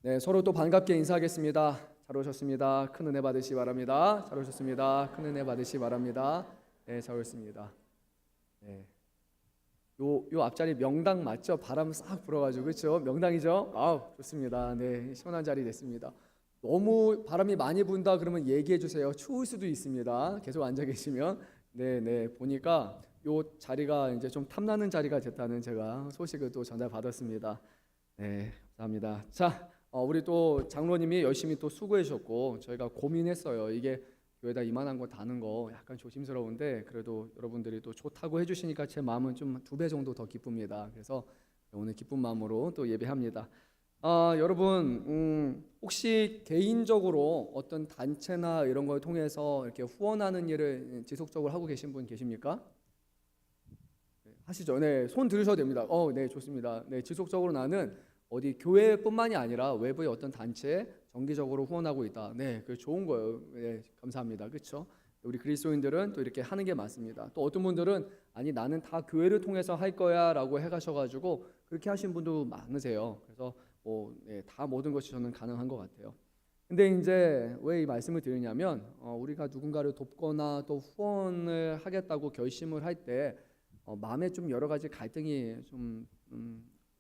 네, 서로 또 반갑게 인사하겠습니다. 잘 오셨습니다. 큰 은혜 받으시 바랍니다. 잘 오셨습니다. 큰 은혜 받으시 바랍니다. 네, 잘 오셨습니다. 네, 요 앞자리 명당 맞죠? 바람 싹 불어가지고 그렇죠? 명당이죠? 아우 좋습니다. 네, 시원한 자리 됐습니다. 너무 바람이 많이 분다 그러면 얘기해 주세요. 추울 수도 있습니다. 계속 앉아 계시면 보니까 요 자리가 이제 좀 탐나는 자리가 됐다는 제가 소식을 또 전달받았습니다. 네, 감사합니다. 자, 우리 또 장로님이 열심히 또 수고해 주셨고 저희가 고민했어요. 이게 교회다 이만한 거 다는 거 약간 조심스러운데 그래도 여러분들이 또 좋다고 해주시니까 제 마음은 좀 2배 정도 더 기쁩니다. 그래서 오늘 기쁜 마음으로 또 예배합니다. 여러분 혹시 개인적으로 어떤 단체나 이런 걸 통해서 이렇게 후원하는 일을 지속적으로 하고 계신 분 계십니까? 하시죠. 네, 손 들으셔도 됩니다. 네, 좋습니다. 네, 지속적으로 나는 어디 교회뿐만이 아니라 외부의 어떤 단체에 정기적으로 후원하고 있다. 네, 그 좋은 거예요. 네, 감사합니다. 그렇죠? 우리 그리스도인들은 또 이렇게 하는 게 맞습니다. 또 어떤 분들은 아니 나는 다 교회를 통해서 할 거야라고 해가셔가지고 그렇게 하신 분도 많으세요. 그래서 다 모든 것이 저는 가능한 것 같아요. 근데 이제 왜 이 말씀을 드리냐면 우리가 누군가를 돕거나 또 후원을 하겠다고 결심을 할때 마음에 좀 여러 가지 갈등이 좀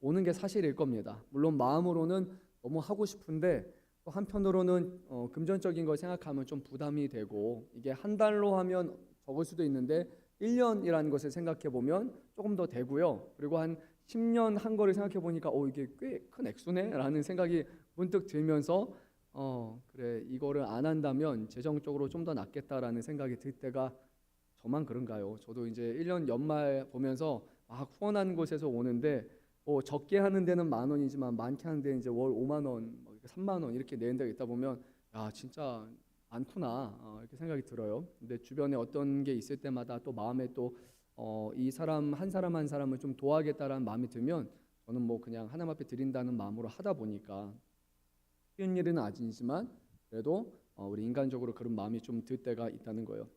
오는 게 사실일 겁니다. 물론 마음으로는 너무 하고 싶은데 또 한편으로는 금전적인 걸 생각하면 좀 부담이 되고 이게 한 달로 하면 적을 수도 있는데 1년이라는 것을 생각해 보면 조금 더 되고요. 그리고 한 10년 한 거를 생각해 보니까 이게 꽤 큰 액수네라는 생각이 문득 들면서 그래 이거를 안 한다면 재정적으로 좀 더 낫겠다라는 생각이 들 때가 저만 그런가요? 저도 이제 1년 연말 보면서 후원하는 곳에서 오는데 적게 하는 데는 10,000원이지만 많게 하는 데는 이제 월 5만 원, 3만 원 이렇게 내는 데가 있다 보면 야 진짜 많구나 이렇게 생각이 들어요. 근데 주변에 어떤 게 있을 때마다 또 마음에 또 이 사람 한 사람 한 사람을 좀 도와야겠다라는 마음이 들면 저는 뭐 그냥 하나님 앞에 드린다는 마음으로 하다 보니까 쉬운 일은 아니지만 그래도 우리 인간적으로 그런 마음이 좀 들 때가 있다는 거예요.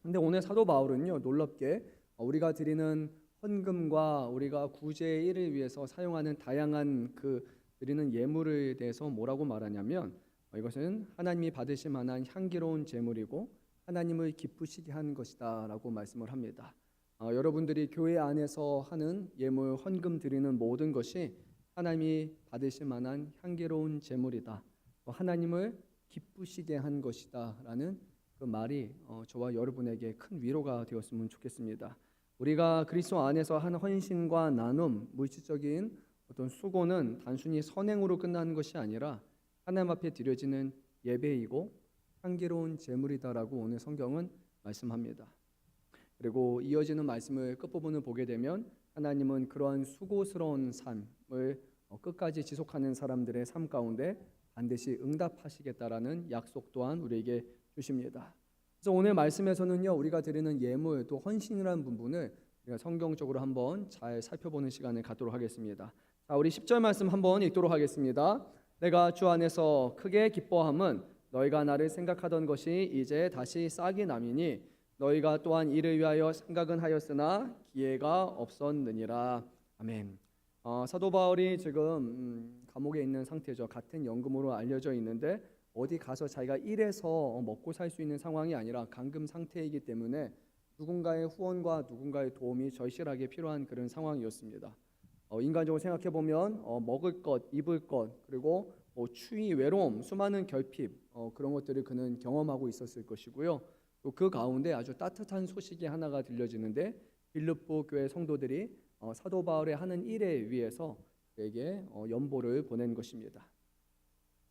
근데 오늘 사도 바울은요 놀랍게 우리가 드리는 헌금과 우리가 구제의 일을 위해서 사용하는 다양한 그 드리는 예물에 대해서 뭐라고 말하냐면 이것은 하나님이 받으실 만한 향기로운 제물이고 하나님을 기쁘시게 한 것이다라고 말씀을 합니다. 여러분들이 교회 안에서 하는 예물 헌금 드리는 모든 것이 하나님이 받으실 만한 향기로운 제물이다. 하나님을 기쁘시게 한 것이다라는 그 말이 저와 여러분에게 큰 위로가 되었으면 좋겠습니다. 우리가 그리스도 안에서 한 헌신과 나눔, 물질적인 어떤 수고는 단순히 선행으로 끝나는 것이 아니라 하나님 앞에 드려지는 예배이고 향기로운 제물이다라고 오늘 성경은 말씀합니다. 그리고 이어지는 말씀을 끝부분을 보게 되면 하나님은 그러한 수고스러운 삶을 끝까지 지속하는 사람들의 삶 가운데 반드시 응답하시겠다라는 약속 또한 우리에게 주십니다. 그래서 오늘 말씀에서는요 우리가 드리는 예물 또 헌신이라는 부분을 우리가 성경적으로 한번 잘 살펴보는 시간을 갖도록 하겠습니다. 자, 우리 10절 말씀 한번 읽도록 하겠습니다. 내가 주 안에서 크게 기뻐함은 너희가 나를 생각하던 것이 이제 다시 싹이 남이니 너희가 또한 이를 위하여 생각은 하였으나 기회가 없었느니라. 아멘. 사도 바울이 지금 감옥에 있는 상태죠. 같은 연금으로 알려져 있는데 어디 가서 자기가 일해서 먹고 살 수 있는 상황이 아니라 감금 상태이기 때문에 누군가의 후원과 누군가의 도움이 절실하게 필요한 그런 상황이었습니다. 인간적으로 생각해 보면 먹을 것, 입을 것, 그리고 추위, 외로움, 수많은 결핍 그런 것들을 그는 경험하고 있었을 것이고요. 또 그 가운데 아주 따뜻한 소식이 하나가 들려지는데 빌립보 교회 성도들이 사도 바울의 하는 일에 위해서 그에게 연보를 보낸 것입니다.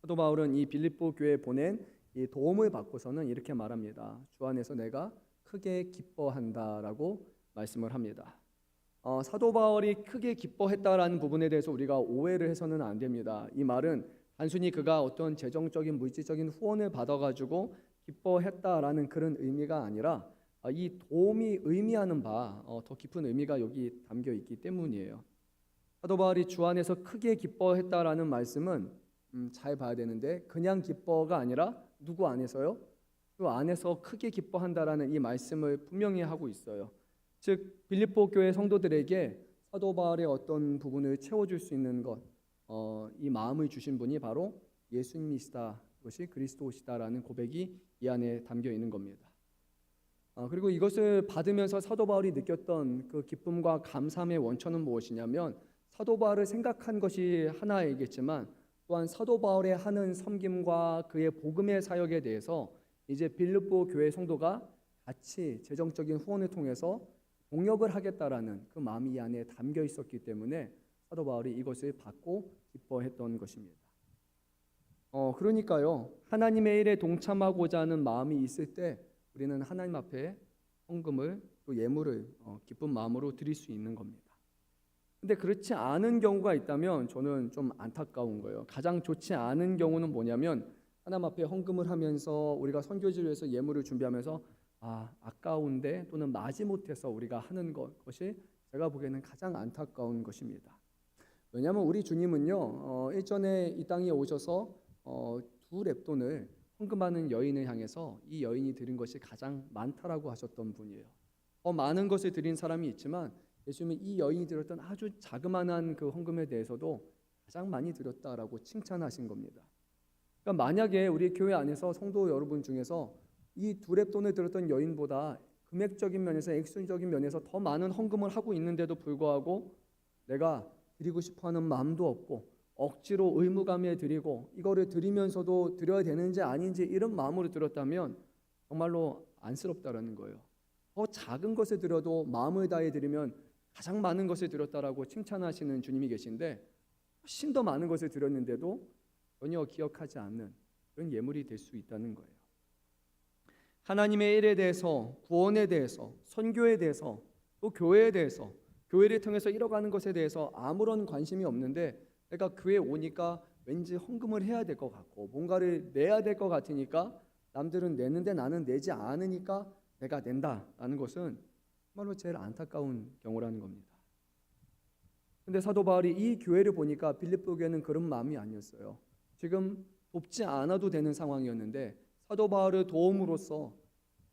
사도 바울은 이 빌립보 교회에 보낸 이 도움을 받고서는 이렇게 말합니다. 주 안에서 내가 크게 기뻐한다라고 말씀을 합니다. 사도 바울이 크게 기뻐했다라는 부분에 대해서 우리가 오해를 해서는 안 됩니다. 이 말은 단순히 그가 어떤 재정적인 물질적인 후원을 받아가지고 기뻐했다라는 그런 의미가 아니라 이 도움이 의미하는 바 더 깊은 의미가 여기 담겨 있기 때문이에요. 사도 바울이 주 안에서 크게 기뻐했다라는 말씀은 잘 봐야 되는데 그냥 기뻐가 아니라 누구 안에서요? 그 안에서 크게 기뻐한다라는 이 말씀을 분명히 하고 있어요. 즉 빌립보 교회 성도들에게 사도 바울의 어떤 부분을 채워줄 수 있는 것, 이 마음을 주신 분이 바로 예수님이시다, 그것이 그리스도시다라는 고백이 이 안에 담겨 있는 겁니다. 그리고 이것을 받으면서 사도 바울이 느꼈던 그 기쁨과 감사함의 원천은 무엇이냐면, 사도 바울을 생각한 것이 하나이겠지만 또한 사도 바울의 하는 섬김과 그의 복음의 사역에 대해서 이제 빌립보 교회 성도가 같이 재정적인 후원을 통해서 동역을 하겠다라는 그 마음이 이 안에 담겨 있었기 때문에 사도 바울이 이것을 받고 기뻐했던 것입니다. 그러니까요, 하나님의 일에 동참하고자 하는 마음이 있을 때 우리는 하나님 앞에 헌금을, 또 예물을 기쁜 마음으로 드릴 수 있는 겁니다. 근데 그렇지 않은 경우가 있다면 저는 좀 안타까운 거예요. 가장 좋지 않은 경우는 뭐냐면, 하나님 앞에 헌금을 하면서 우리가 선교지를 위해서 예물을 준비하면서 아까운데 또는 마지못해서 우리가 하는 것이 제가 보기에는 가장 안타까운 것입니다. 왜냐하면 우리 주님은요, 일전에 이 땅에 오셔서 2렙돈을 헌금하는 여인을 향해서 이 여인이 드린 것이 가장 많다라고 하셨던 분이에요. 많은 것을 드린 사람이 있지만 예수님은 이 여인이 드렸던 아주 자그마한 그 헌금에 대해서도 가장 많이 드렸다라고 칭찬하신 겁니다. 그러니까 만약에 우리 교회 안에서 성도 여러분 중에서 이 2렙돈을 드렸던 여인보다 금액적인 면에서, 액수적인 면에서 더 많은 헌금을 하고 있는데도 불구하고 내가 드리고 싶어하는 마음도 없고 억지로 의무감에 드리고 이거를 드리면서도 드려야 되는지 아닌지 이런 마음으로 드렸다면 정말로 안쓰럽다라는 거예요. 더 작은 것을 드려도 마음을 다해 드리면 가장 많은 것을 드렸다라고 칭찬하시는 주님이 계신데, 훨씬 더 많은 것을 드렸는데도 전혀 기억하지 않는 그런 예물이 될 수 있다는 거예요. 하나님의 일에 대해서, 구원에 대해서, 선교에 대해서, 또 교회에 대해서, 교회를 통해서 이뤄가는 것에 대해서 아무런 관심이 없는데 내가 교회에 오니까 왠지 헌금을 해야 될 것 같고 뭔가를 내야 될 것 같으니까, 남들은 내는데 나는 내지 않으니까 내가 낸다라는 것은 정말로 제일 안타까운 경우라는 겁니다. 근데 사도 바울이 이 교회를 보니까 빌립보 교회는 그런 마음이 아니었어요. 지금 돕지 않아도 되는 상황이었는데 사도 바울을 도움으로써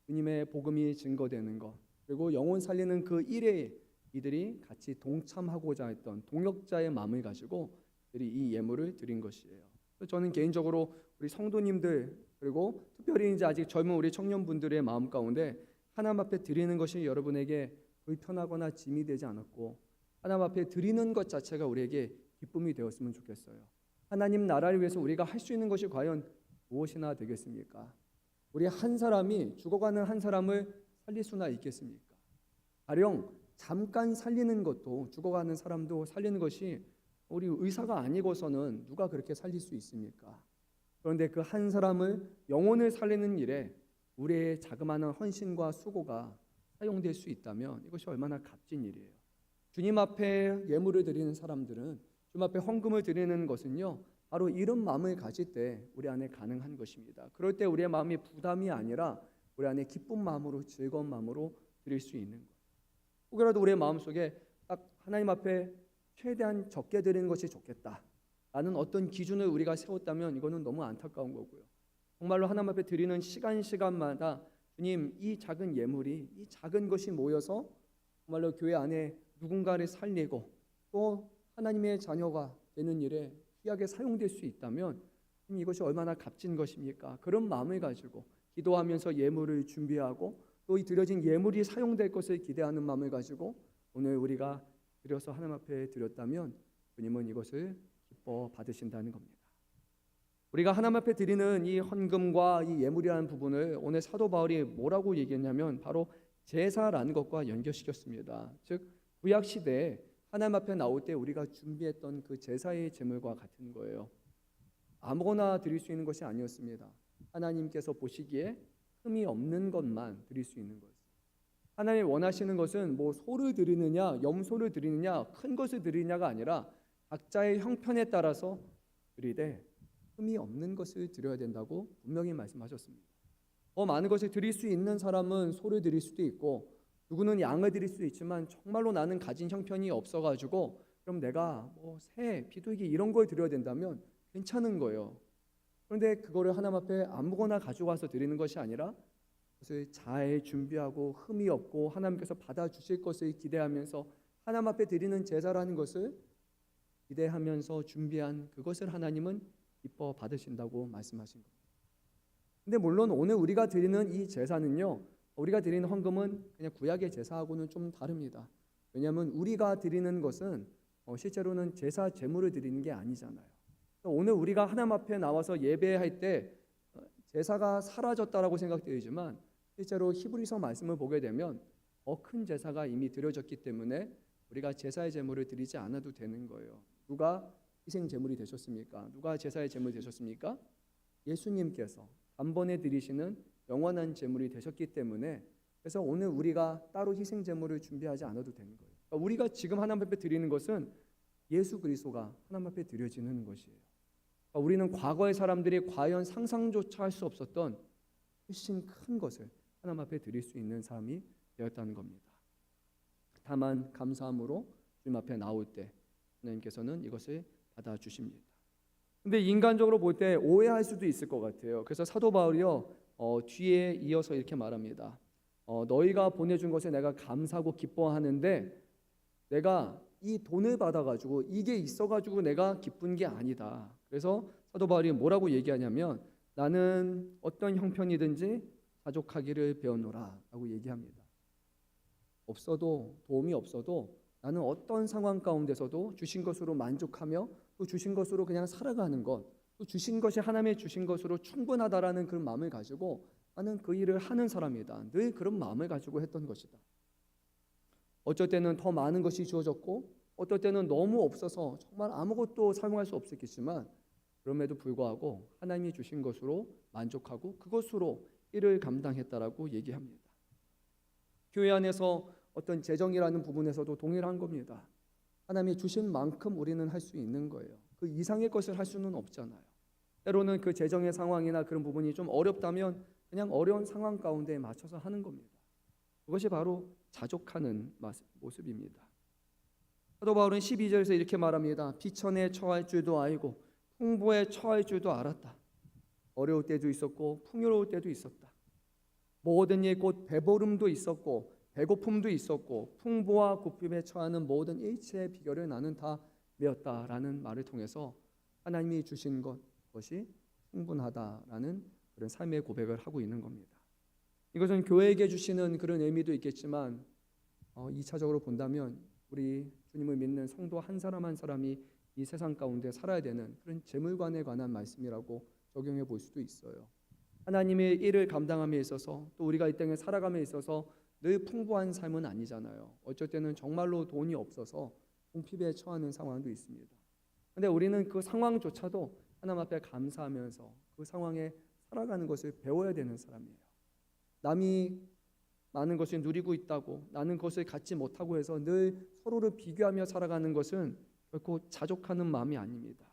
주님의 복음이 증거되는 것, 그리고 영혼 살리는 그 일에 이들이 같이 동참하고자 했던 동역자의 마음을 가지고 이들이 이 예물을 드린 것이에요. 저는 개인적으로 우리 성도님들, 그리고 특별히 이제 아직 젊은 우리 청년분들의 마음 가운데 하나님 앞에 드리는 것이 여러분에게 불편하거나 짐이 되지 않았고 하나님 앞에 드리는 것 자체가 우리에게 기쁨이 되었으면 좋겠어요. 하나님 나라를 위해서 우리가 할 수 있는 것이 과연 무엇이나 되겠습니까? 우리 한 사람이 죽어가는 한 사람을 살릴 수나 있겠습니까? 가령 잠깐 살리는 것도, 죽어가는 사람도 살리는 것이 우리 의사가 아니고서는 누가 그렇게 살릴 수 있습니까? 그런데 그 한 사람을, 영혼을 살리는 일에 우리의 자그마한 헌신과 수고가 사용될 수 있다면 이것이 얼마나 값진 일이에요. 주님 앞에 예물을 드리는 사람들은, 주님 앞에 헌금을 드리는 것은요, 바로 이런 마음을 가질 때 우리 안에 가능한 것입니다. 그럴 때 우리의 마음이 부담이 아니라 우리 안에 기쁜 마음으로, 즐거운 마음으로 드릴 수 있는 것. 혹여라도 우리의 마음속에 딱 하나님 앞에 최대한 적게 드리는 것이 좋겠다 라는 어떤 기준을 우리가 세웠다면 이거는 너무 안타까운 거고요. 정말로 하나님 앞에 드리는 시간마다 주님, 이 작은 예물이, 이 작은 것이 모여서 정말로 교회 안에 누군가를 살리고 또 하나님의 자녀가 되는 일에 귀하게 사용될 수 있다면 이것이 얼마나 값진 것입니까? 그런 마음을 가지고 기도하면서 예물을 준비하고 또 이 드려진 예물이 사용될 것을 기대하는 마음을 가지고 오늘 우리가 드려서 하나님 앞에 드렸다면 주님은 이것을 기뻐 받으신다는 겁니다. 우리가 하나님 앞에 드리는 이 헌금과 이 예물이라는 부분을 오늘 사도 바울이 뭐라고 얘기했냐면 바로 제사라는 것과 연결시켰습니다. 즉 구약 시대에 하나님 앞에 나올 때 우리가 준비했던 그 제사의 제물과 같은 거예요. 아무거나 드릴 수 있는 것이 아니었습니다. 하나님께서 보시기에 흠이 없는 것만 드릴 수 있는 거예요. 하나님 원하시는 것은 뭐 소를 드리느냐, 염소를 드리느냐, 큰 것을 드리느냐가 아니라 각자의 형편에 따라서 드리되 흠이 없는 것을 드려야 된다고 분명히 말씀하셨습니다. 많은 것을 드릴 수 있는 사람은 소를 드릴 수도 있고 누구는 양을 드릴 수도 있지만 정말로 나는 가진 형편이 없어가지고 그럼 내가 뭐 새, 비둘기 이런 걸 드려야 된다면 괜찮은 거예요. 그런데 그거를 하나님 앞에 아무거나 가져와서 드리는 것이 아니라 그것을 잘 준비하고 흠이 없고 하나님께서 받아주실 것을 기대하면서 하나님 앞에 드리는 제사라는 것을 기대하면서 준비한 그것을 하나님은 기뻐 받으신다고 말씀하신 겁니다. 근데 물론 오늘 우리가 드리는 이 제사는요, 우리가 드리는 헌금은 그냥 구약의 제사하고는 좀 다릅니다. 왜냐하면 우리가 드리는 것은 실제로는 제사 제물을 드리는 게 아니잖아요. 오늘 우리가 하나님 앞에 나와서 예배할 때 제사가 사라졌다라고 생각되지만 실제로 히브리서 말씀을 보게 되면 더 큰 제사가 이미 드려졌기 때문에 우리가 제사의 제물을 드리지 않아도 되는 거예요. 누가 희생 제물이 되셨습니까? 누가 제사의 제물이 되셨습니까? 예수님께서 단번에 드리시는 영원한 제물이 되셨기 때문에, 그래서 오늘 우리가 따로 희생 제물을 준비하지 않아도 되는 거예요. 그러니까 우리가 지금 하나님 앞에 드리는 것은 예수 그리스도가 하나님 앞에 드려지는 것이에요. 그러니까 우리는 과거의 사람들이 과연 상상조차 할 수 없었던 훨씬 큰 것을 하나님 앞에 드릴 수 있는 삶이 되었다는 겁니다. 다만 감사함으로 주님 앞에 나올 때 하나님께서는 이것을 받아주십니다. 근데 인간적으로 볼 때 오해할 수도 있을 것 같아요. 그래서 사도 바울이요, 뒤에 이어서 이렇게 말합니다. 너희가 보내준 것에 내가 감사하고 기뻐하는데 내가 이 돈을 받아가지고 이게 있어가지고 내가 기쁜 게 아니다. 그래서 사도 바울이 뭐라고 얘기하냐면 나는 어떤 형편이든지 자족하기를 배웠노라 라고 얘기합니다. 없어도, 도움이 없어도 나는 어떤 상황 가운데서도 주신 것으로 만족하며 또 주신 것으로 그냥 살아가는 것, 또 주신 것이 하나님의 주신 것으로 충분하다라는 그런 마음을 가지고 나는 그 일을 하는 사람이다. 늘 그런 마음을 가지고 했던 것이다. 어쩔 때는 더 많은 것이 주어졌고 어떨 때는 너무 없어서 정말 아무것도 사용할 수 없었겠지만 그럼에도 불구하고 하나님이 주신 것으로 만족하고 그것으로 일을 감당했다라고 얘기합니다. 교회 안에서 어떤 재정이라는 부분에서도 동일한 겁니다. 하나님이 주신 만큼 우리는 할 수 있는 거예요. 그 이상의 것을 할 수는 없잖아요. 때로는 그 재정의 상황이나 그런 부분이 좀 어렵다면 그냥 어려운 상황 가운데 맞춰서 하는 겁니다. 그것이 바로 자족하는 모습입니다. 사도 바울은 12절에서 이렇게 말합니다. 비천에 처할 줄도 알고 풍부에 처할 줄도 알았다. 어려울 때도 있었고 풍요로울 때도 있었다. 모든 일 곧 배부름도 있었고 배고픔도 있었고 풍부와 고품에 처하는 모든 일체의 비결을 나는 다 배웠다라는 말을 통해서 하나님이 주신 것이 충분하다라는 그런 삶의 고백을 하고 있는 겁니다. 이것은 교회에게 주시는 그런 의미도 있겠지만 2차적으로 본다면 우리 주님을 믿는 성도 한 사람 한 사람이 이 세상 가운데 살아야 되는 그런 재물관에 관한 말씀이라고 적용해 볼 수도 있어요. 하나님의 일을 감당함에 있어서 또 우리가 이 땅에 살아감에 있어서 늘 풍부한 삶은 아니잖아요. 어쩔 때는 정말로 돈이 없어서 궁핍에 처하는 상황도 있습니다. 그런데 우리는 그 상황조차도 하나님 앞에 감사하면서 그 상황에 살아가는 것을 배워야 되는 사람이에요. 남이 많은 것을 누리고 있다고 나는 그것을 갖지 못하고 해서 늘 서로를 비교하며 살아가는 것은 결코 자족하는 마음이 아닙니다.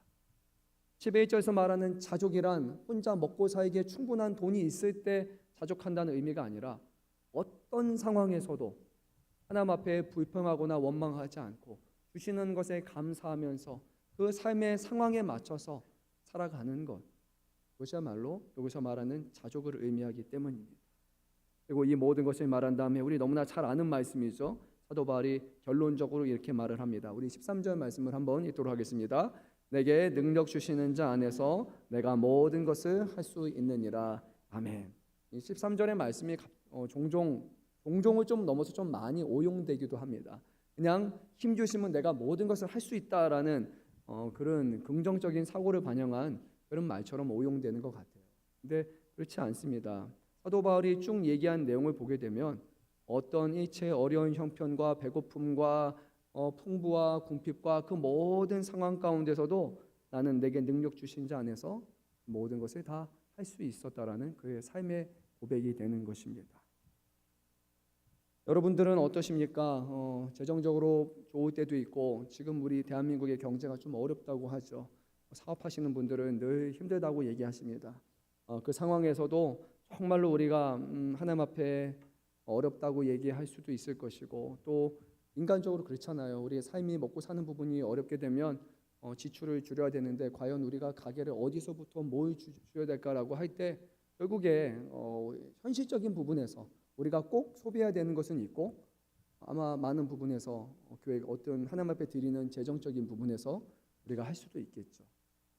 11절에서 말하는 자족이란 혼자 먹고 살기에 충분한 돈이 있을 때 자족한다는 의미가 아니라 어떤 상황에서도 하나님 앞에 불평하거나 원망하지 않고 주시는 것에 감사하면서 그 삶의 상황에 맞춰서 살아가는 것, 그것이야말로 여기서 말하는 자족을 의미하기 때문입니다. 그리고 이 모든 것을 말한 다음에 우리 너무나 잘 아는 말씀이죠. 사도 바울이 결론적으로 이렇게 말을 합니다. 우리 13절 말씀을 한번 읽도록 하겠습니다. 내게 능력 주시는 자 안에서 내가 모든 것을 할 수 있느니라. 아멘. 이 13절의 말씀이 종종을 좀 넘어서 좀 많이 오용되기도 합니다. 그냥 힘 주시면 내가 모든 것을 할 수 있다라는 그런 긍정적인 사고를 반영한 그런 말처럼 오용되는 것 같아요. 근데 그렇지 않습니다. 사도 바울이 쭉 얘기한 내용을 보게 되면 어떤 일체의 어려운 형편과 배고픔과 풍부와 궁핍과 그 모든 상황 가운데서도 나는 내게 능력 주신 자 안에서 모든 것을 다 할 수 있었다라는 그의 삶의 고백이 되는 것입니다. 여러분들은 어떠십니까? 재정적으로 좋을 때도 있고 지금 우리 대한민국의 경제가 좀 어렵다고 하죠. 사업하시는 분들은 늘 힘들다고 얘기하십니다. 그 상황에서도 정말로 우리가 하나님 앞에 어렵다고 얘기할 수도 있을 것이고 또 인간적으로 그렇잖아요. 우리의 삶이 먹고 사는 부분이 어렵게 되면 지출을 줄여야 되는데 과연 우리가 가게를 어디서부터 뭘 줄여야 될까라고 할 때 결국에 현실적인 부분에서 우리가 꼭 소비해야 되는 것은 있고 아마 많은 부분에서 교회가 어떤 하나님 앞에 드리는 재정적인 부분에서 우리가 할 수도 있겠죠.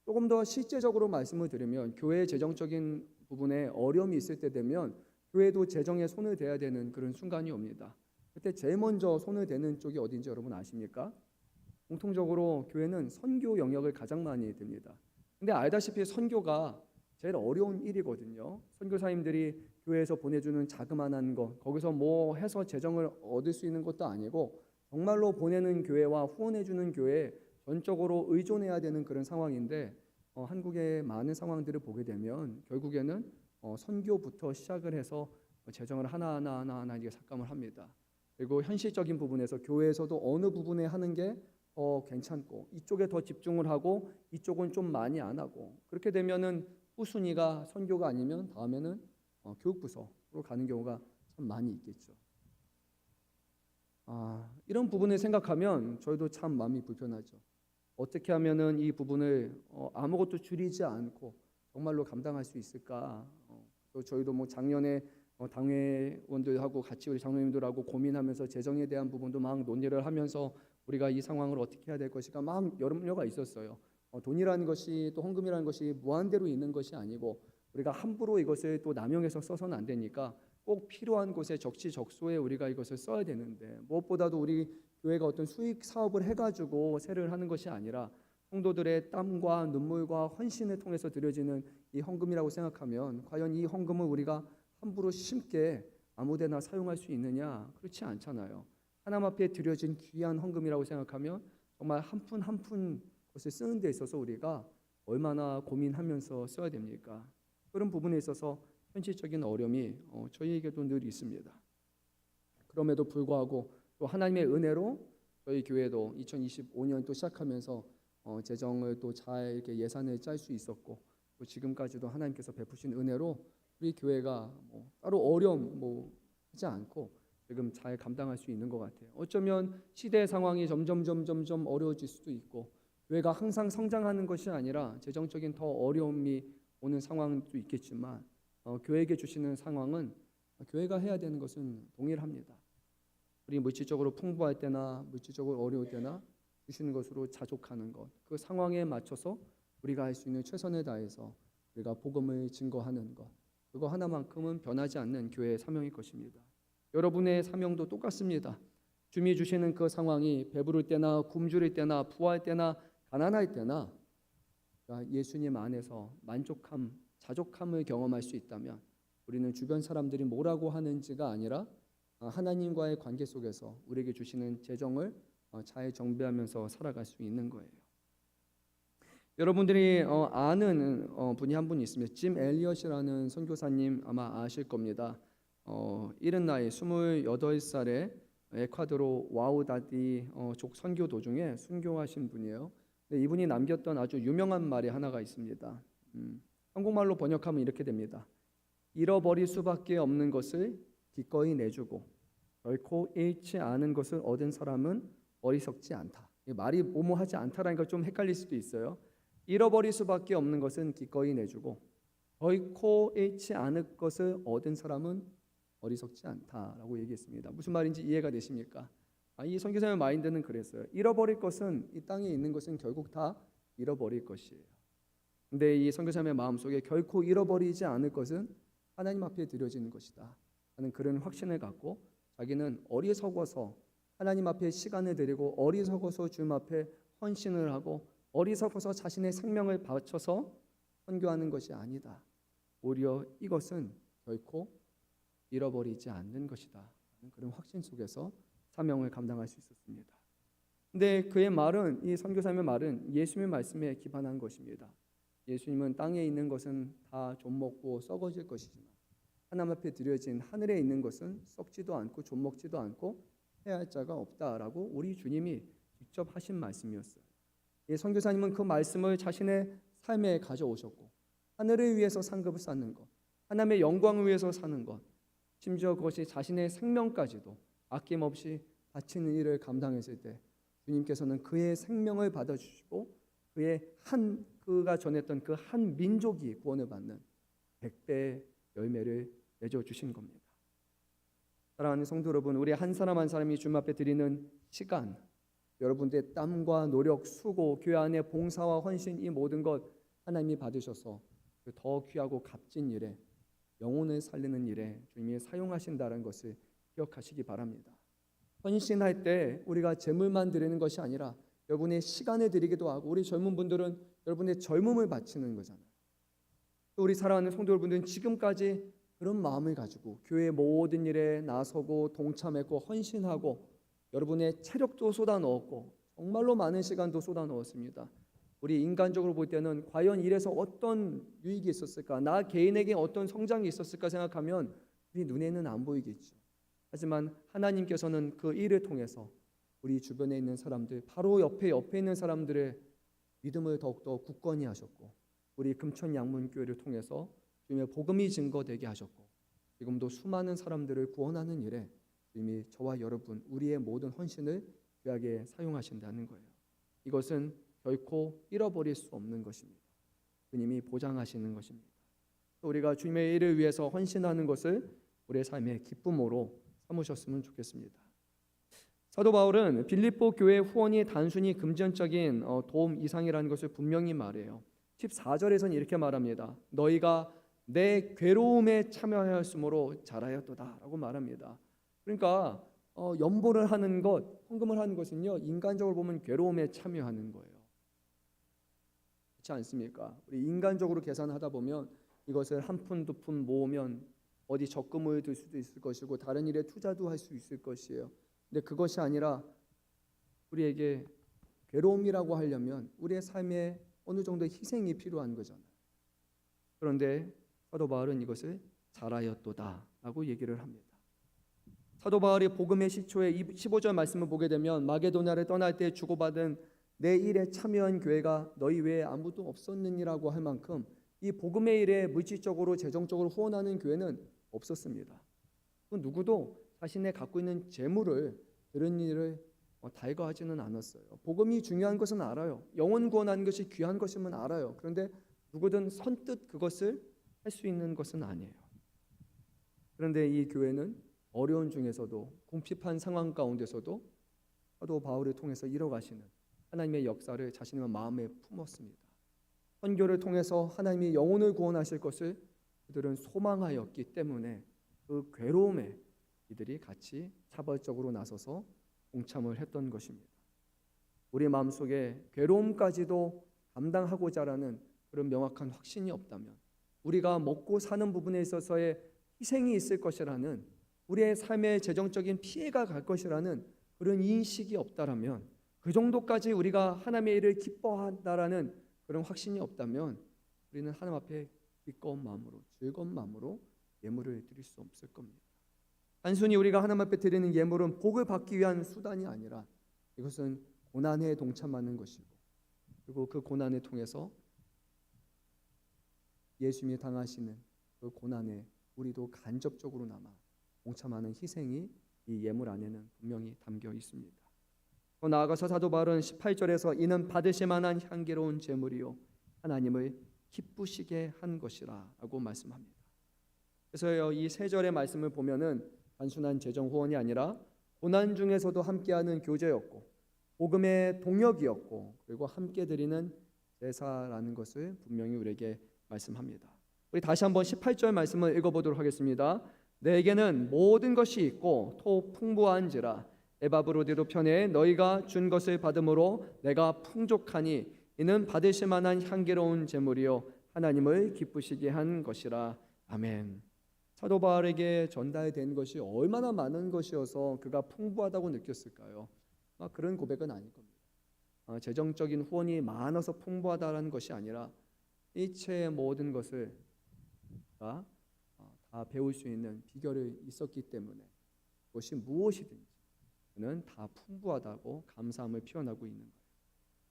조금 더 실제적으로 말씀을 드리면 교회의 재정적인 부분에 어려움이 있을 때 되면 교회도 재정에 손을 대야 되는 그런 순간이 옵니다. 그때 제일 먼저 손을 대는 쪽이 어딘지 여러분 아십니까? 공통적으로 교회는 선교 영역을 가장 많이 듭니다. 근데 알다시피 선교가 제일 어려운 일이거든요. 선교사님들이 교회에서 보내주는 자그마한 것, 거기서 뭐 해서 재정을 얻을 수 있는 것도 아니고 정말로 보내는 교회와 후원해주는 교회에 전적으로 의존해야 되는 그런 상황인데 한국의 많은 상황들을 보게 되면 결국에는 선교부터 시작을 해서 재정을 하나 이게 삭감을 합니다. 그리고 현실적인 부분에서 교회에서도 어느 부분에 하는 게 괜찮고 이쪽에 더 집중을 하고 이쪽은 좀 많이 안 하고 그렇게 되면은 후순위가 선교가 아니면 다음에는 교육부서로 가는 경우가 참 많이 있겠죠. 이런 부분을 생각하면 저희도 참 마음이 불편하죠. 어떻게 하면은 이 부분을 아무것도 줄이지 않고 정말로 감당할 수 있을까? 저희도 뭐 작년에 당회원들하고 같이 우리 장로님들하고 고민하면서 재정에 대한 부분도 막 논의를 하면서 우리가 이 상황을 어떻게 해야 될 것인가 막 여러 있었어요. 돈이라는 것이 또 헌금이라는 것이 무한대로 있는 것이 아니고 우리가 함부로 이것을 또 남용해서 써서는 안 되니까 꼭 필요한 곳에 적시적소에 우리가 이것을 써야 되는데 무엇보다도 우리 교회가 어떤 수익 사업을 해가지고 세를 하는 것이 아니라 성도들의 땀과 눈물과 헌신을 통해서 드려지는 이 헌금이라고 생각하면 과연 이 헌금을 우리가 함부로 쉽게 아무데나 사용할 수 있느냐? 그렇지 않잖아요. 하나님 앞에 드려진 귀한 헌금이라고 생각하면 정말 한 푼 한 푼 것을 쓰는 데 있어서 우리가 얼마나 고민하면서 써야 됩니까? 그런 부분에 있어서 현실적인 어려움이 저희에게도 늘 있습니다. 그럼에도 불구하고 또 하나님의 은혜로 저희 교회도 2025년 또 시작하면서 재정을 또 잘 이렇게 예산을 짤 수 있었고 또 지금까지도 하나님께서 베푸신 은혜로 우리 교회가 뭐 따로 어려움 하지 않고 지금 잘 감당할 수 있는 것 같아요. 어쩌면 시대 상황이 점점 어려워질 수도 있고 교회가 항상 성장하는 것이 아니라 재정적인 더 어려움이 오는 상황도 있겠지만 교회에게 주시는 상황은 교회가 해야 되는 것은 동일합니다. 우리 물질적으로 풍부할 때나 물질적으로 어려울 때나 주시는 것으로 자족하는 것, 그 상황에 맞춰서 우리가 할 수 있는 최선을 다해서 우리가 복음을 증거하는 것, 그거 하나만큼은 변하지 않는 교회의 사명일 것입니다. 여러분의 사명도 똑같습니다. 주님이 주시는 그 상황이 배부를 때나 굶주릴 때나 부할 때나 가난할 때나 예수님 안에서 만족함, 자족함을 경험할 수 있다면 우리는 주변 사람들이 뭐라고 하는지가 아니라 하나님과의 관계 속에서 우리에게 주시는 재정을 잘 정비하면서 살아갈 수 있는 거예요. 여러분들이 아는 분이 한 분 있습니다. 짐 엘리엇이라는 선교사님 아마 아실 겁니다. 이른 나이 28살에 에콰도르 와우다디 족 선교 도중에 순교하신 분이에요. 이분이 남겼던 아주 유명한 말이 하나가 있습니다. 한국말로 번역하면 이렇게 됩니다. 잃어버릴 수밖에 없는 것을 기꺼이 내주고 결코 잃지 않은 것을 얻은 사람은 어리석지 않다. 말이 뭐뭐하지 않다라니까 좀 헷갈릴 수도 있어요. 잃어버릴 수밖에 없는 것은 기꺼이 내주고 결코 잃지 않을 것을 얻은 사람은 어리석지 않다라고 얘기했습니다. 무슨 말인지 이해가 되십니까? 이 선교사의 마인드는 그랬어요. 잃어버릴 것은 이 땅에 있는 것은 결국 다 잃어버릴 것이에요. 근데 이 선교사의 마음속에 결코 잃어버리지 않을 것은 하나님 앞에 드려지는 것이다 하는 그런 확신을 갖고 자기는 어리석어서 하나님 앞에 시간을 드리고 어리석어서 주님 앞에 헌신을 하고 어리석어서 자신의 생명을 바쳐서 선교하는 것이 아니다. 오히려 이것은 결코 잃어버리지 않는 것이다 하는 그런 확신 속에서 사명을 감당할 수 있었습니다. 근데 그의 말은, 이 선교사님의 말은 예수님의 말씀에 기반한 것입니다. 예수님은 땅에 있는 것은 다 좀먹고 썩어질 것이지만 하나님 앞에 드려진 하늘에 있는 것은 썩지도 않고 좀먹지도 않고 해할 자가 없다라고 우리 주님이 직접 하신 말씀이었어요. 이 선교사님은 그 말씀을 자신의 삶에 가져오셨고 하늘을 위해서 상급을 쌓는 것, 하나님의 영광을 위해서 사는 것, 심지어 그것이 자신의 생명까지도 아낌없이 바치는 일을 감당했을 때 주님께서는 그의 생명을 받아주시고 그가 전했던 그 한 민족이 구원을 받는 100배의 열매를 맺어주신 겁니다. 사랑하는 성도 여러분, 우리 한 사람 한 사람이 주님 앞에 드리는 시간, 여러분들의 땀과 노력, 수고, 교회 안에 봉사와 헌신 이 모든 것 하나님이 받으셔서 그 더 귀하고 값진 일에 영혼을 살리는 일에 주님이 사용하신다는 것을 기억하시기 바랍니다. 헌신할 때 우리가 재물만 드리는 것이 아니라 여러분의 시간을 드리기도 하고 우리 젊은 분들은 여러분의 젊음을 바치는 거잖아요. 또 우리 사랑하는 성도 여러분들은 지금까지 그런 마음을 가지고 교회의 모든 일에 나서고 동참했고 헌신하고 여러분의 체력도 쏟아 넣었고 정말로 많은 시간도 쏟아 넣었습니다. 우리 인간적으로 볼 때는 과연 일에서 어떤 유익이 있었을까? 나 개인에게 어떤 성장이 있었을까 생각하면 우리 눈에는 안 보이겠죠. 하지만 하나님께서는 그 일을 통해서 우리 주변에 있는 사람들, 바로 옆에 있는 사람들의 믿음을 더욱더 굳건히 하셨고 우리 금천양문교회를 통해서 주님의 복음이 증거되게 하셨고 지금도 수많은 사람들을 구원하는 일에 주님이 저와 여러분 우리의 모든 헌신을 귀하게 사용하신다는 거예요. 이것은 결코 잃어버릴 수 없는 것입니다. 주님이 보장하시는 것입니다. 또 우리가 주님의 일을 위해서 헌신하는 것을 우리의 삶의 기쁨으로 삼으셨으면 좋겠습니다. 사도 바울은 빌립보 교회 후원이 단순히 금전적인 도움 이상이라는 것을 분명히 말해요. 14절에서는 이렇게 말합니다. 너희가 내 괴로움에 참여하였으므로 잘하였도다 라고 말합니다. 그러니까 연보를 하는 것, 헌금을 하는 것은요 인간적으로 보면 괴로움에 참여하는 거예요. 그렇지 않습니까? 우리 인간적으로 계산하다 보면 이것을 한 푼, 두 푼 모으면 어디 적금을 들 수도 있을 것이고 다른 일에 투자도 할 수 있을 것이에요. 근데 그것이 아니라 우리에게 괴로움이라고 하려면 우리의 삶에 어느 정도의 희생이 필요한 거잖아요. 그런데 사도 바울은 이것을 잘하였도다 라고 얘기를 합니다. 사도 바울이 복음의 시초에 15절 말씀을 보게 되면 마게도냐를 떠날 때 주고받은 내 일에 참여한 교회가 너희 외에 아무도 없었느니라고 할 만큼 이 복음의 일에 물질적으로 재정적으로 후원하는 교회는 없었습니다. 누구도 자신의 갖고 있는 재물을 그런 일을 달거하지는 않았어요. 복음이 중요한 것은 알아요. 영혼 구원하는 것이 귀한 것임은 알아요. 그런데 누구든 선뜻 그것을 할 수 있는 것은 아니에요. 그런데 이 교회는 어려운 중에서도 궁핍한 상황 가운데서도 사도 바울을 통해서 이뤄가시는 하나님의 역사를 자신의 마음에 품었습니다. 선교를 통해서 하나님이 영혼을 구원하실 것을 그들은 소망하였기 때문에 그 괴로움에 이들이 같이 자발적으로 나서서 동참을 했던 것입니다. 우리 마음속에 괴로움까지도 감당하고자 하는 그런 명확한 확신이 없다면 우리가 먹고 사는 부분에 있어서의 희생이 있을 것이라는 우리의 삶의 재정적인 피해가 갈 것이라는 그런 인식이 없다라면 그 정도까지 우리가 하나님의 일을 기뻐한다라는 그런 확신이 없다면 우리는 하나님 앞에 기꺼운 마음으로 즐거운 마음으로 예물을 드릴 수 없을 겁니다. 단순히 우리가 하나님 앞에 드리는 예물은 복을 받기 위한 수단이 아니라 이것은 고난에 동참하는 것이고 그리고 그 고난을 통해서 예수님이 당하시는 그 고난에 우리도 간접적으로나마 동참하는 희생이 이 예물 안에는 분명히 담겨 있습니다. 더 나아가서 사도 바울은 18절에서 이는 받으실 만한 향기로운 제물이요 하나님을 기쁘시게 한 것이라 라고 말씀합니다. 그래서 이 세 절의 말씀을 보면은 단순한 재정 후원이 아니라 고난 중에서도 함께하는 교제였고 복음의 동역이었고 그리고 함께 드리는 제사라는 것을 분명히 우리에게 말씀합니다. 우리 다시 한번 18절 말씀을 읽어보도록 하겠습니다. 내게는 모든 것이 있고 또 풍부한지라 에바브로디로 편에 너희가 준 것을 받음으로 내가 풍족하니 이는 받으실 만한 향기로운 제물이요 하나님을 기쁘시게 한 것이라. 아멘. 사도 바울에게 전달된 것이 얼마나 많은 것이어서 그가 풍부하다고 느꼈을까요? 그런 고백은 아닐 겁니다. 재정적인 후원이 많아서 풍부하다는 것이 아니라 일체의 모든 것을 다 배울 수 있는 비결이 있었기 때문에 그것이 무엇이든지 그는 다 풍부하다고 감사함을 표현하고 있는 거예요.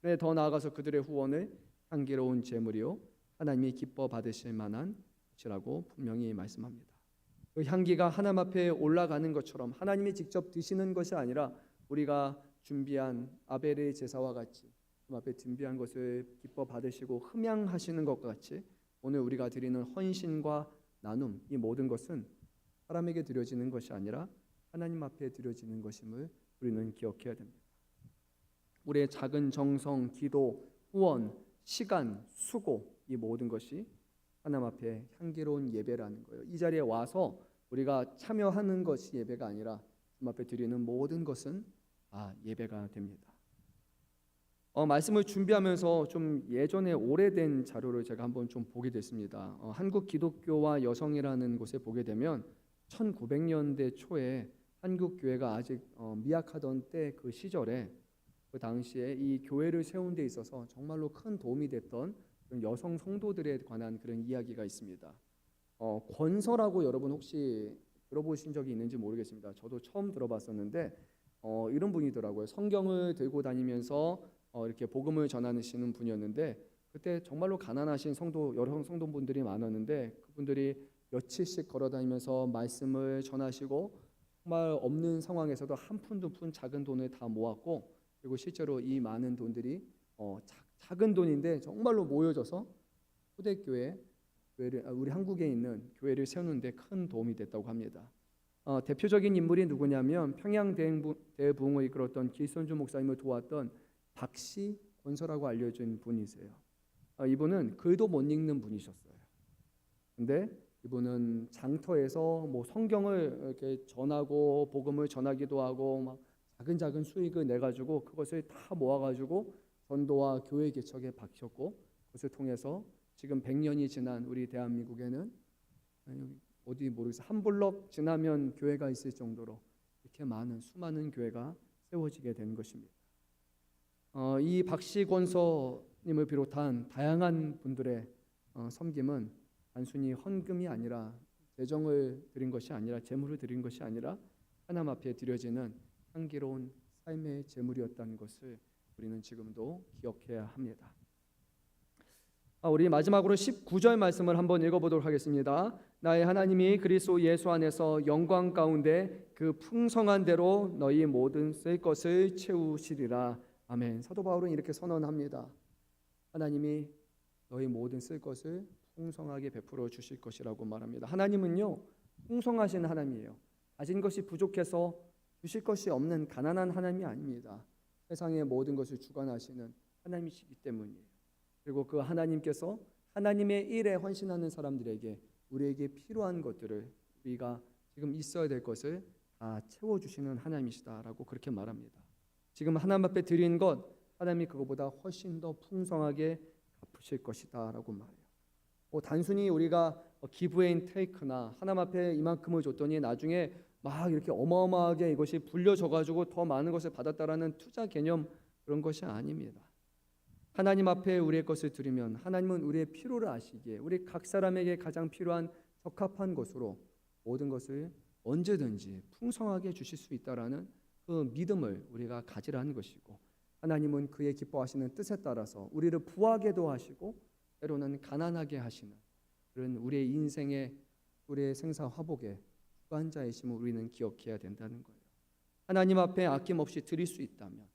그런데 더 나아가서 그들의 후원을 향기로운 제물이요 하나님이 기뻐 받으실 만한 것이라고 분명히 말씀합니다. 그 향기가 하나님 앞에 올라가는 것처럼 하나님이 직접 드시는 것이 아니라 우리가 준비한 아벨의 제사와 같이 하나님 앞에 준비한 것을 기뻐 받으시고 흠양하시는 것과 같이 오늘 우리가 드리는 헌신과 나눔 이 모든 것은 사람에게 드려지는 것이 아니라 하나님 앞에 드려지는 것임을 우리는 기억해야 됩니다. 우리의 작은 정성, 기도, 후원, 시간, 수고, 이 모든 것이 하나님 앞에 향기로운 예배라는 거예요. 이 자리에 와서 우리가 참여하는 것이 예배가 아니라 하나님 앞에 드리는 모든 것은 예배가 됩니다. 말씀을 준비하면서 좀 예전에 오래된 자료를 제가 한번 좀 보게 됐습니다. 한국 기독교와 여성이라는 곳에 보게 되면 1900년대 초에 한국 교회가 아직 미약하던 때 그 시절에 그 당시에 이 교회를 세운 데 있어서 정말로 큰 도움이 됐던 그런 여성 성도들에 관한 그런 이야기가 있습니다. 권서라고 여러분 혹시 들어보신 적이 있는지 모르겠습니다. 저도 처음 들어봤었는데 이런 분이더라고요. 성경을 들고 다니면서 이렇게 복음을 전하시는 분이었는데 그때 정말로 가난하신 여성 성도분들이 많았는데 그분들이 며칠씩 걸어다니면서 말씀을 전하시고 정말 없는 상황에서도 한 푼 두 푼 작은 돈을 다 모았고 그리고 실제로 이 많은 돈들이 작은 돈인데 정말로 모여져서 초대교회 우리 한국에 있는 교회를 세우는데 큰 도움이 됐다고 합니다. 대표적인 인물이 누구냐면 평양대부흥을 이끌었던 길선주 목사님을 도왔던 박씨 권서라고 알려진 분이세요. 이분은 글도 못 읽는 분이셨어요. 근데 이분은 장터에서 뭐 성경을 이렇게 전하고 복음을 전하기도 하고 막 작은 수익을 내 가지고 그것을 다 모아 가지고 전도와 교회 개척에 바쳤고 그것을 통해서 지금 100년이 지난 우리 대한민국에는 어디 모르겠어요. 한 블럭 지나면 교회가 있을 정도로 이렇게 수많은 교회가 세워지게 된 것입니다. 이 박씨 권서님을 비롯한 다양한 분들의 섬김은 단순히 헌금이 아니라 재정을 드린 것이 아니라 재물을 드린 것이 아니라 하나님 앞에 드려지는 향기로운 삶의 제물이었다는 것을 우리는 지금도 기억해야 합니다. 우리 마지막으로 19절 말씀을 한번 읽어보도록 하겠습니다. 나의 하나님이 그리스도 예수 안에서 영광 가운데 그 풍성한 대로 너희 모든 쓸 것을 채우시리라. 아멘. 사도 바울은 이렇게 선언합니다. 하나님이 너희 모든 쓸 것을 풍성하게 베풀어 주실 것이라고 말합니다. 하나님은요 풍성하신 하나님이에요. 가진 것이 부족해서 주실 것이 없는 가난한 하나님이 아닙니다. 세상의 모든 것을 주관하시는 하나님이시기 때문이에요. 그리고 그 하나님께서 하나님의 일에 헌신하는 사람들에게 우리에게 필요한 것들을 우리가 지금 있어야 될 것을 다 채워주시는 하나님이시다라고 그렇게 말합니다. 지금 하나님 앞에 드린 것 하나님이 그것보다 훨씬 더 풍성하게 갚으실 것이다 라고 말해요. 단순히 우리가 기브앤 테이크나 하나님 앞에 이만큼을 줬더니 나중에 막 이렇게 어마어마하게 이것이 불려져가지고 더 많은 것을 받았다라는 투자 개념 그런 것이 아닙니다. 하나님 앞에 우리의 것을 드리면 하나님은 우리의 필요를 아시기에 우리 각 사람에게 가장 필요한 적합한 것으로 모든 것을 언제든지 풍성하게 주실 수 있다라는 그 믿음을 우리가 가지라는 것이고 하나님은 그의 기뻐하시는 뜻에 따라서 우리를 부하게도 하시고 때로는 가난하게 하시는 그런 우리의 인생의 우리의 생사화복의 주관자이심을 우리는 기억해야 된다는 거예요. 하나님 앞에 아낌없이 드릴 수 있다면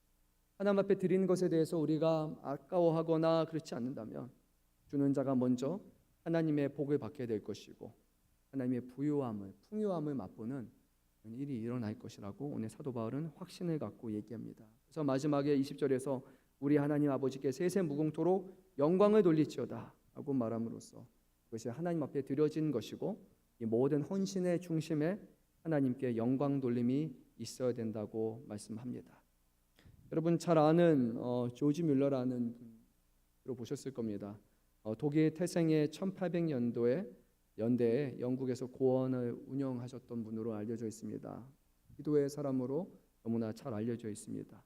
하나님 앞에 드리는 것에 대해서 우리가 아까워하거나 그렇지 않는다면 주는 자가 먼저 하나님의 복을 받게 될 것이고 하나님의 풍요함을 맛보는 일이 일어날 것이라고 오늘 사도 바울은 확신을 갖고 얘기합니다. 그래서 마지막에 20절에서 우리 하나님 아버지께 세세 무궁토록 영광을 돌리지어다 라고 말함으로써 그것이 하나님 앞에 드려진 것이고 이 모든 헌신의 중심에 하나님께 영광 돌림이 있어야 된다고 말씀합니다. 여러분 잘 아는 조지 뮬러라는 분 들어보셨을 겁니다. 독일 태생의 1800년도에 연대에 영국에서 고원을 운영하셨던 분으로 알려져 있습니다. 기도의 사람으로 너무나 잘 알려져 있습니다.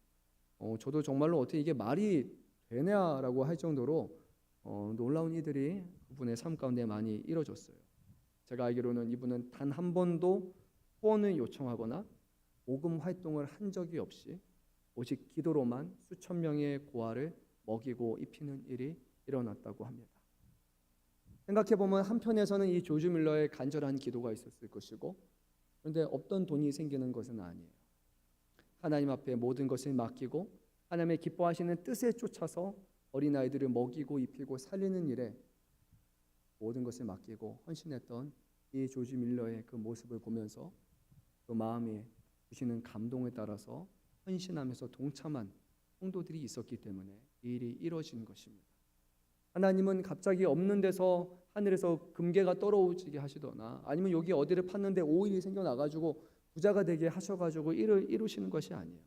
저도 정말로 어떻게 이게 말이 되냐라고 할 정도로 놀라운 일들이 그분의 삶 가운데 많이 이루어졌어요. 제가 알기로는 이분은 단 한 번도 후원을 요청하거나 복음 활동을 한 적이 없이 오직 기도로만 수천 명의 고아를 먹이고 입히는 일이 일어났다고 합니다. 생각해보면 한편에서는 이 조지 뮬러의 간절한 기도가 있었을 것이고 그런데 없던 돈이 생기는 것은 아니에요. 하나님 앞에 모든 것을 맡기고 하나님의 기뻐하시는 뜻에 쫓아서 어린아이들을 먹이고 입히고 살리는 일에 모든 것을 맡기고 헌신했던 이 조지 뮬러의 그 모습을 보면서 그 마음에 주시는 감동에 따라서 헌신하면서 동참한 성도들이 있었기 때문에 이 일이 이루어진 것입니다. 하나님은 갑자기 없는 데서 하늘에서 금괴가 떨어지게 하시거나 아니면 여기 어디를 팠는데 오일이 생겨나가지고 부자가 되게 하셔가지고 일을 이루시는 것이 아니에요.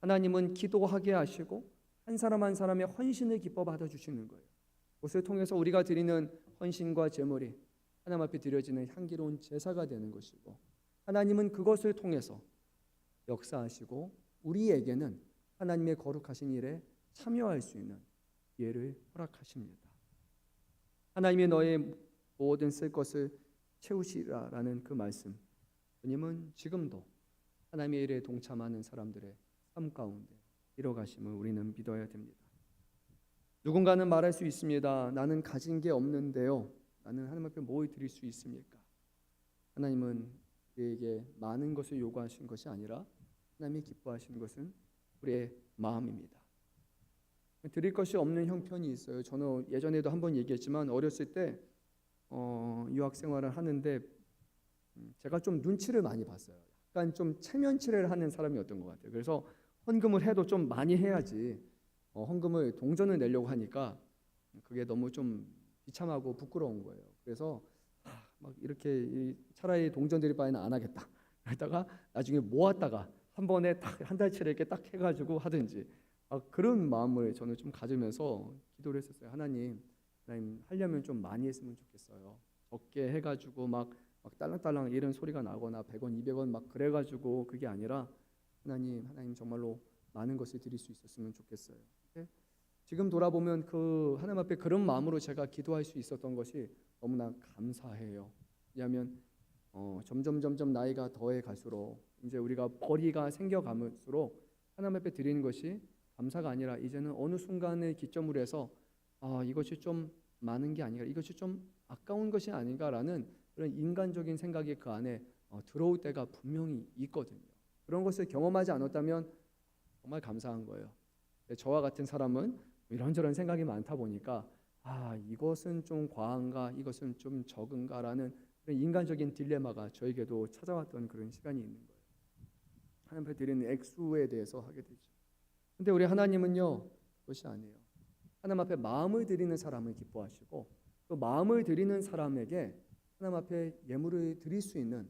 하나님은 기도하게 하시고 한 사람 한 사람의 헌신을 기뻐 받아주시는 거예요. 그것을 통해서 우리가 드리는 헌신과 제물이 하나님 앞에 드려지는 향기로운 제사가 되는 것이고, 하나님은 그것을 통해서 역사하시고 우리에게는 하나님의 거룩하신 일에 참여할 수 있는 기회를 허락하십니다. 하나님이 너의 모든 쓸 것을 채우시라라는 그 말씀, 주님은 지금도 하나님의 일에 동참하는 사람들의 삶 가운데 이뤄가심을 우리는 믿어야 됩니다. 누군가는 말할 수 있습니다. 나는 가진 게 없는데요, 나는 하나님 앞에 뭘 드릴 수 있습니까? 하나님은 우리에게 많은 것을 요구하신 것이 아니라 하나님이 기뻐하시는 것은 우리의 마음입니다. 드릴 것이 없는 형편이 있어요. 저는 예전에도 한번 얘기했지만 어렸을 때 유학 생활을 하는데 제가 좀 눈치를 많이 봤어요. 약간 좀 체면치레를 하는 사람이었던 것 같아요. 그래서 헌금을 해도 좀 많이 해야지 헌금을 동전을 내려고 하니까 그게 너무 좀 비참하고 부끄러운 거예요. 그래서 막 이렇게 차라리 동전 드릴 바에는 안 하겠다. 그러다가 나중에 모았다가 한 번에 딱 한 달치를 이렇게 딱 해가지고 하든지 그런 마음을 저는 좀 가지면서 기도를 했었어요. 하나님 하려면 좀 많이 했으면 좋겠어요. 적게 해가지고 막 딸랑딸랑 이런 소리가 나거나 100원, 200원 막 그래가지고 그게 아니라 하나님 정말로 많은 것을 드릴 수 있었으면 좋겠어요. 지금 돌아보면 그 하나님 앞에 그런 마음으로 제가 기도할 수 있었던 것이 너무나 감사해요. 왜냐하면 점점 나이가 더해 갈수록 이제 우리가 벌이가 생겨가면서록 하나님 앞에 드리는 것이 감사가 아니라 이제는 어느 순간을 기점으로 해서 이것이 좀 많은 게 아닌가, 이것이 좀 아까운 것이 아닌가라는 그런 인간적인 생각이 그 안에 들어올 때가 분명히 있거든요. 그런 것을 경험하지 않았다면 정말 감사한 거예요. 저와 같은 사람은 이런저런 생각이 많다 보니까 이것은 좀 과한가, 이것은 좀 적은가라는 그런 인간적인 딜레마가 저에게도 찾아왔던 그런 시간이 있는 거예요. 하나님 앞에 드리는 액수에 대해서 하게 되죠. 근데 우리 하나님은요, 그것이 아니에요. 하나님 앞에 마음을 드리는 사람을 기뻐하시고 또 마음을 드리는 사람에게 하나님 앞에 예물을 드릴 수 있는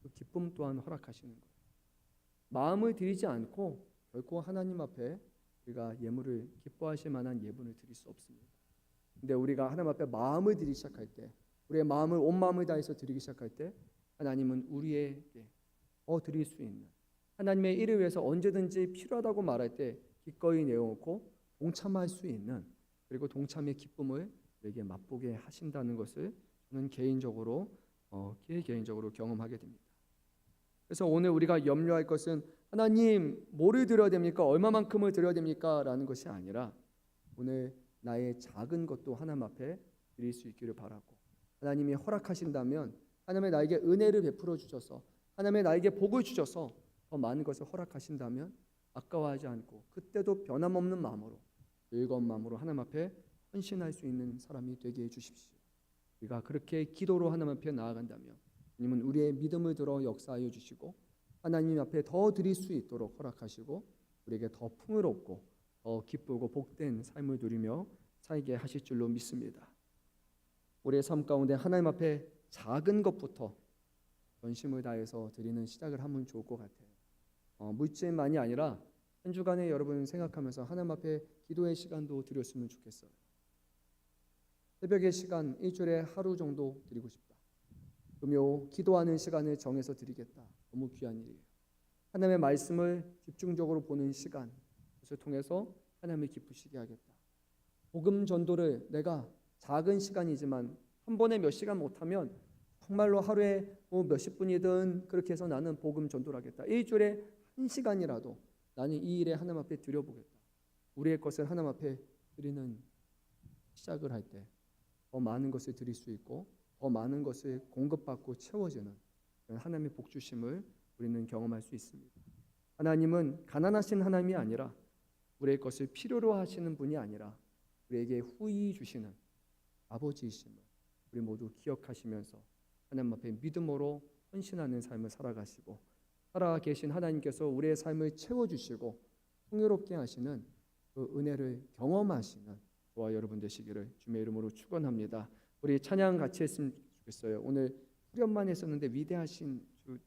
그 기쁨 또한 허락하시는 거예요. 마음을 드리지 않고 결코 하나님 앞에 우리가 예물을 기뻐하실 만한 예물을 드릴 수 없습니다. 근데 우리가 하나님 앞에 마음을 드리기 시작할 때, 우리의 마음을 온 마음을 다해서 드리기 시작할 때 하나님은 우리에게 드릴 수 있는, 하나님의 일을 위해서 언제든지 필요하다고 말할 때 기꺼이 내어놓고 동참할 수 있는, 그리고 동참의 기쁨을 우리에게 맛보게 하신다는 것을 저는 개인적으로 경험하게 됩니다. 그래서 오늘 우리가 염려할 것은 하나님 뭐를 드려야 됩니까? 얼마만큼을 드려야 됩니까? 라는 것이 아니라 오늘 나의 작은 것도 하나님 앞에 드릴 수 있기를 바라고, 하나님이 허락하신다면 하나님의 나에게 은혜를 베풀어 주셔서 하나님의 나에게 복을 주셔서 더 많은 것을 허락하신다면 아까워하지 않고 그때도 변함없는 마음으로 즐거운 마음으로 하나님 앞에 헌신할 수 있는 사람이 되게 해주십시오. 우리가 그렇게 기도로 하나님 앞에 나아간다면 주님은 우리의 믿음을 들어 역사하여 주시고 하나님 앞에 더 드릴 수 있도록 허락하시고 우리에게 더 풍요롭고 더 기쁘고 복된 삶을 누리며 살게 하실 줄로 믿습니다. 우리의 삶 가운데 하나님 앞에 작은 것부터 전심을 다해서 드리는 시작을 하면 좋을 것 같아요. 물질만이 아니라 한 주간에 여러분 생각하면서 하나님 앞에 기도의 시간도 드렸으면 좋겠어요. 새벽의 시간 일주일에 하루 정도 드리고 싶다. 금요 기도하는 시간을 정해서 드리겠다. 너무 귀한 일이에요. 하나님의 말씀을 집중적으로 보는 시간, 그것을 통해서 하나님을 기쁘시게 하겠다. 복음 전도를 내가 작은 시간이지만 한 번에 몇 시간 못하면 정말로 하루에 몇십 분이든 그렇게 해서 나는 복음 전도를 하겠다. 일주일에 1시간이라도 나는 이 일에 하나님 앞에 드려보겠다. 우리의 것을 하나님 앞에 드리는 시작을 할 때 더 많은 것을 드릴 수 있고 더 많은 것을 공급받고 채워지는 하나님의 복 주심을 우리는 경험할 수 있습니다. 하나님은 가난하신 하나님이 아니라 우리의 것을 필요로 하시는 분이 아니라 우리에게 후히 주시는 아버지이심을 우리 모두 기억하시면서 하나님 앞에 믿음으로 헌신하는 삶을 살아가시고 살아 계신 하나님께서 우리의 삶을 채워주시고 풍요롭게 하시는 그 은혜를 경험하시는 저와 여러분 되시기를 주님의 이름으로 축원합니다. 우리 찬양 같이 했으면 좋겠어요. 오늘 후렴만 했었는데 위대하신 주